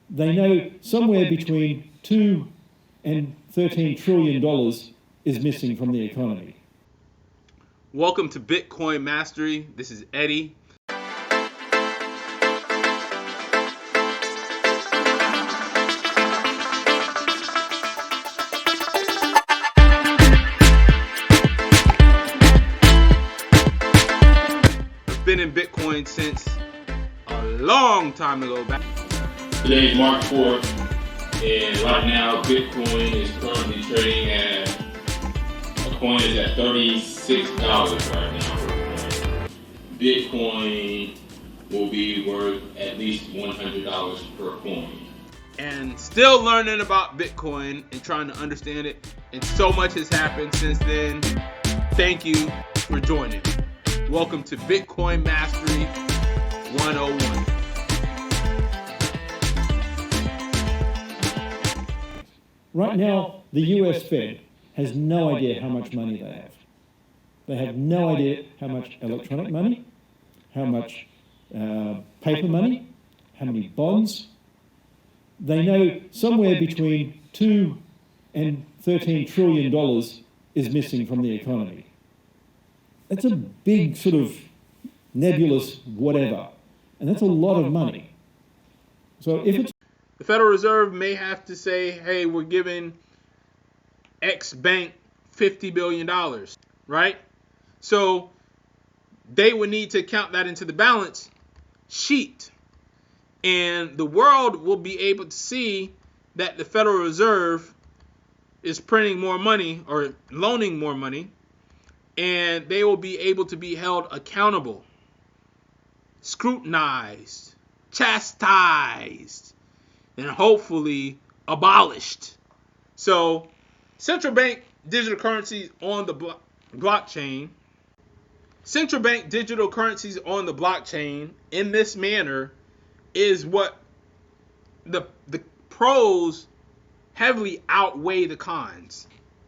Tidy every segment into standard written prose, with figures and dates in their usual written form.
They know somewhere between $2 and $13 trillion is missing from the economy. Welcome to Bitcoin Mastery. This is Eddie. I've been in Bitcoin since a long time ago. Today is March 4th, and right now Bitcoin is currently trading at, a coin is at $36 right now. Bitcoin will be worth at least $100 per coin. And still learning about Bitcoin and trying to understand it. And so much has happened since then. Thank you for joining. Welcome to Bitcoin Mastery 101. Right now, the US Fed has no idea how much money they have. They have no idea how much electronic money, how much paper money, how many bonds. They know somewhere between $2 and $13 trillion is missing from the economy. That's a big sort of nebulous whatever, and that's a lot of money. So if it's the Federal Reserve may have to say, hey, we're giving X bank $50 billion, right? So they would need to count that into the balance sheet. And the world will be able to see that the Federal Reserve is printing more money or loaning more money, and they will be able to be held accountable, scrutinized, chastised, and hopefully abolished. So central bank digital currencies on the blockchain. Central bank digital currencies on the blockchain in this manner is what the pros heavily outweigh the cons.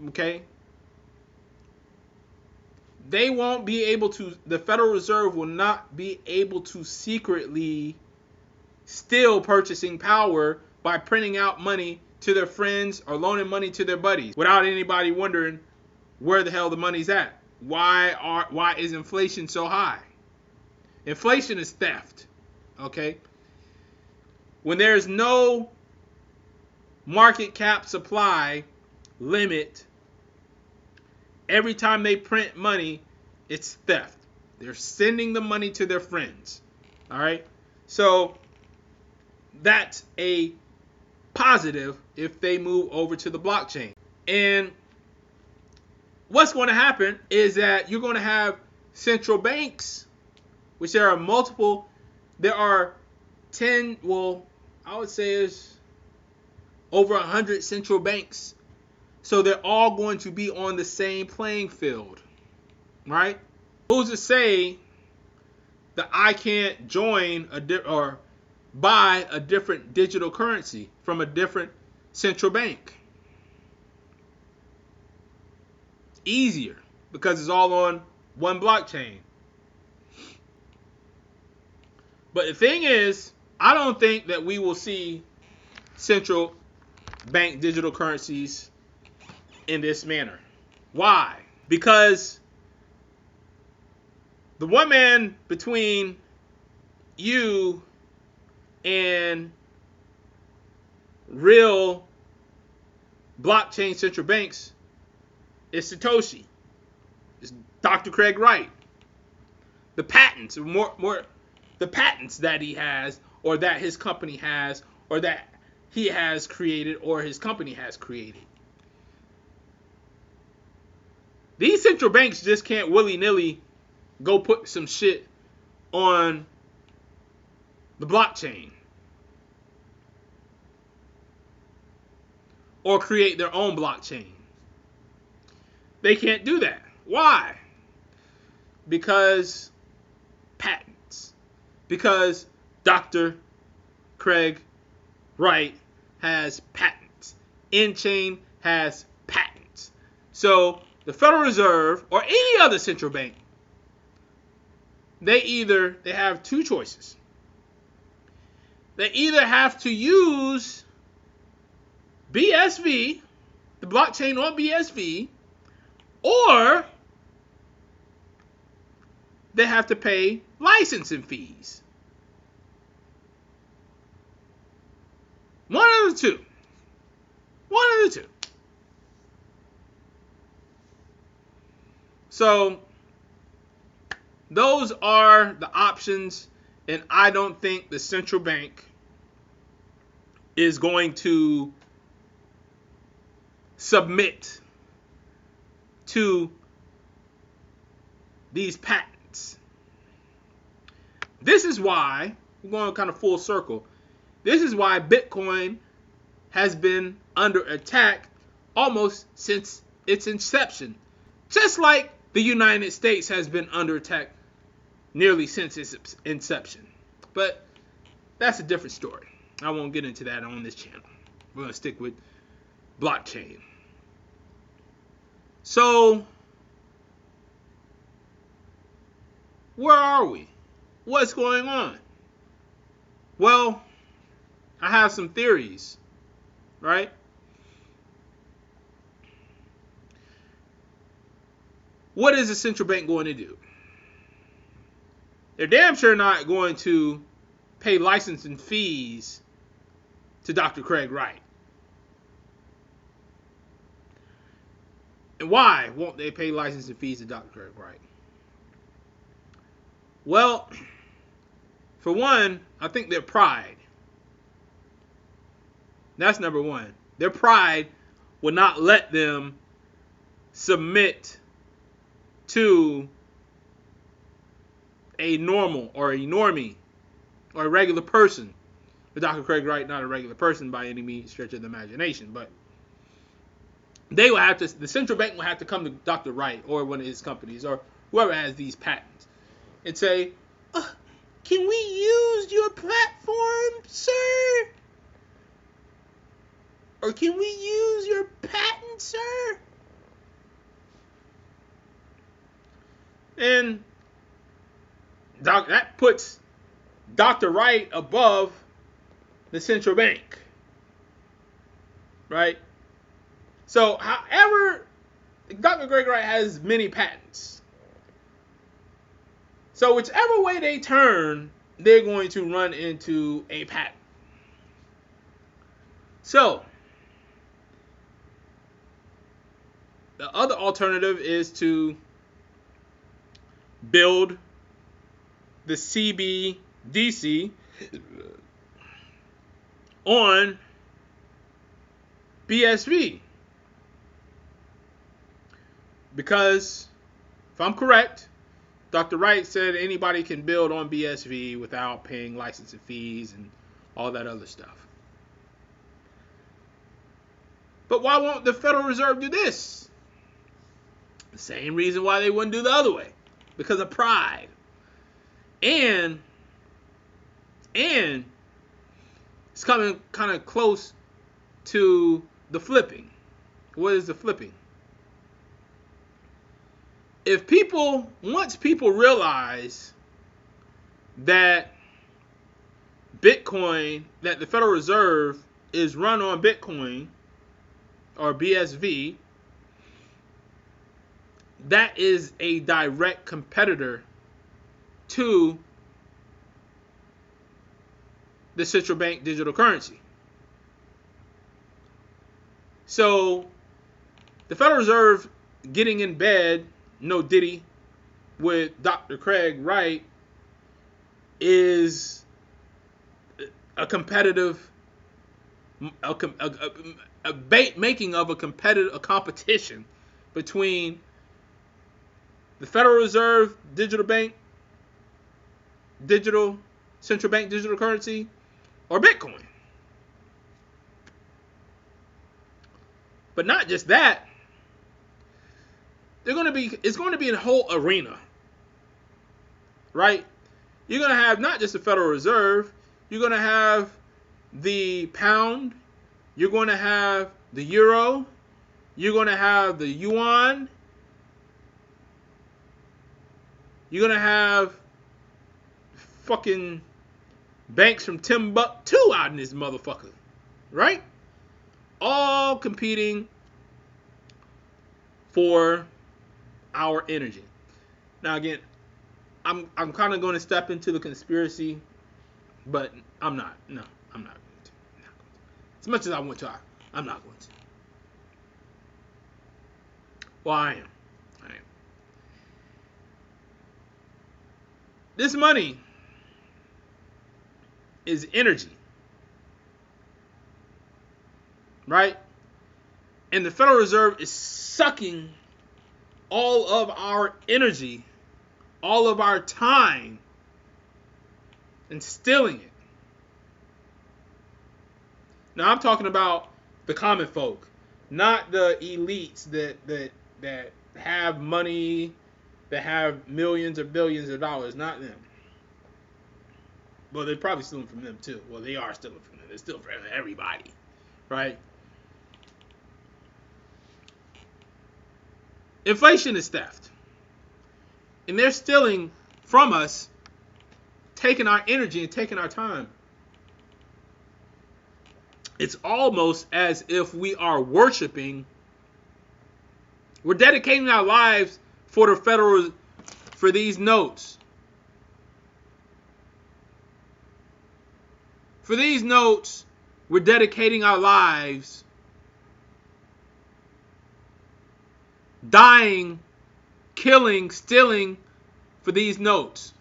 Okay? They won't be able to, the Federal Reserve will not be able to secretly steal purchasing power by printing out money to their friends or loaning money to their buddies without anybody wondering where the hell the money's at. Why is inflation so high? Inflation is theft. Okay? When there's no market cap supply limit, every time they print money, it's theft. They're sending the money to their friends. All right? So that's a positive if they move over to the blockchain. And what's going to happen is that you're going to have central banks, which there are multiple. There are 10, well, I would say there's over 100 central banks. So they're all going to be on the same playing field, right? Who's to say that I can't join or buy a different digital currency from a different central bank? Easier, because it's all on one blockchain. But the thing is, I don't think that we will see central bank digital currencies in this manner. Why? Because the one man between you and real blockchain central banks is Satoshi. It's Dr. Craig Wright. The patents, the patents that he has, or that his company has, or that he has created, or his company has created. These central banks just can't willy-nilly go put some shit on the blockchain or create their own blockchain. They can't do that. Why? Because patents. Because Dr. Craig Wright has patents. InChain has patents. So the Federal Reserve or any other central bank, they have two choices. they either have to use BSV, the blockchain on BSV, or they have to pay licensing fees. One of the two. One of the two. So those are the options, and I don't think the central bank is going to submit to these patents. This is why, we're going kind of full circle, this is why Bitcoin has been under attack almost since its inception. Just like the United States has been under attack nearly since its inception. But that's a different story. I won't get into that on this channel. We're going to stick with blockchain. So, where are we? What's going on? Well, I have some theories, right? What is the central bank going to do? They're damn sure not going to pay licensing fees to Dr. Craig Wright. And why won't they pay licensing fees to Dr. Craig Wright? Well, for one, I think their pride. That's number one. Their pride will not let them submit to a normal or a normie or a regular person. But Dr. Craig Wright, not a regular person by any means stretch of the imagination, but they will have to, the central bank will have to come to Dr. Wright or one of his companies or whoever has these patents and say, can we use your platform, sir? Or can we use your patent, sir? And that puts Dr. Wright above the central bank, right? So, however, Dr. Craig Wright has many patents. So, whichever way they turn, they're going to run into a patent. So, the other alternative is to build the CBDC on BSV. Because, if I'm correct, Dr. Wright said anybody can build on BSV without paying licensing fees and all that other stuff. But why won't the Federal Reserve do this? The same reason why they wouldn't do the other way. Because of pride. And it's coming kind of close to the flipping. What is the flipping? Once people realize that Bitcoin, that the Federal Reserve is run on Bitcoin or BSV, that is a direct competitor to the central bank digital currency. So the Federal Reserve getting in bed, no diddy, with Dr. Craig Wright is a competitive, making of a competition between the Federal Reserve digital bank, central bank digital currency, or Bitcoin. But not just that. It's going to be a whole arena. Right? You're going to have not just the Federal Reserve, you're going to have the pound, you're going to have the euro, you're going to have the yuan, you're going to have fucking banks from Timbuktu out in this motherfucker, right? All competing for our energy. Now again, I'm kind of going to step into the conspiracy, but I'm not. No, I'm not going to. As much as I want to, I'm not going to. Well, I am. This money is energy, right? And the Federal Reserve is sucking all of our energy, all of our time, and stealing it. Now I'm talking about the common folk, not the elites that have money, that have millions or billions of dollars, not them. Well, they're probably stealing from them too. Well, they are stealing from them. They're stealing from everybody, right? Inflation is theft. And they're stealing from us, taking our energy and taking our time. It's almost as if we are worshiping. We're dedicating our lives for these notes. For these notes, we're dedicating our lives, dying, killing, stealing for these notes.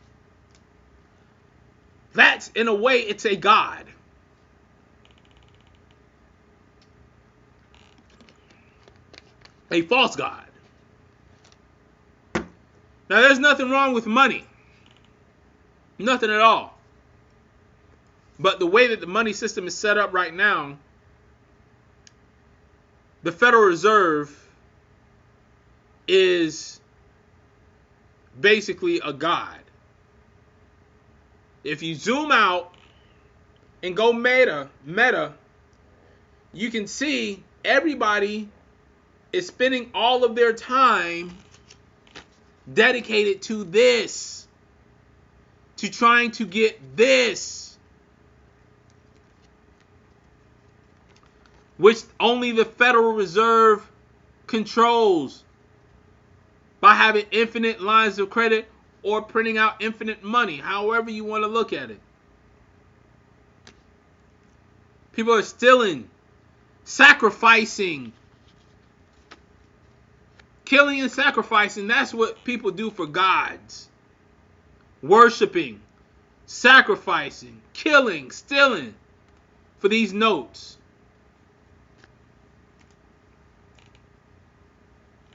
That's, in a way, it's a god. A false god. Now, there's nothing wrong with money. Nothing at all. But the way that the money system is set up right now, the Federal Reserve is basically a god. If you zoom out and go meta, you can see everybody is spending all of their time dedicated to this, to trying to get this, which only the Federal Reserve controls by having infinite lines of credit or printing out infinite money, however you want to look at it. People are stealing, sacrificing, killing and sacrificing. That's what people do for gods. Worshipping, sacrificing, killing, stealing for these notes.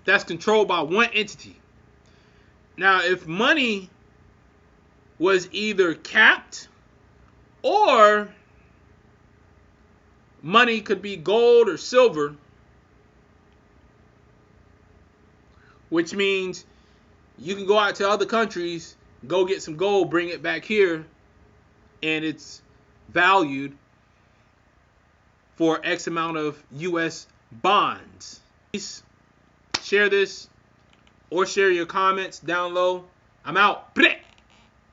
That's controlled by one entity. Now, if money was either capped or money could be gold or silver, which means you can go out to other countries, go get some gold, bring it back here, and it's valued for X amount of U.S. bonds. Please share this or share your comments down low. I'm out.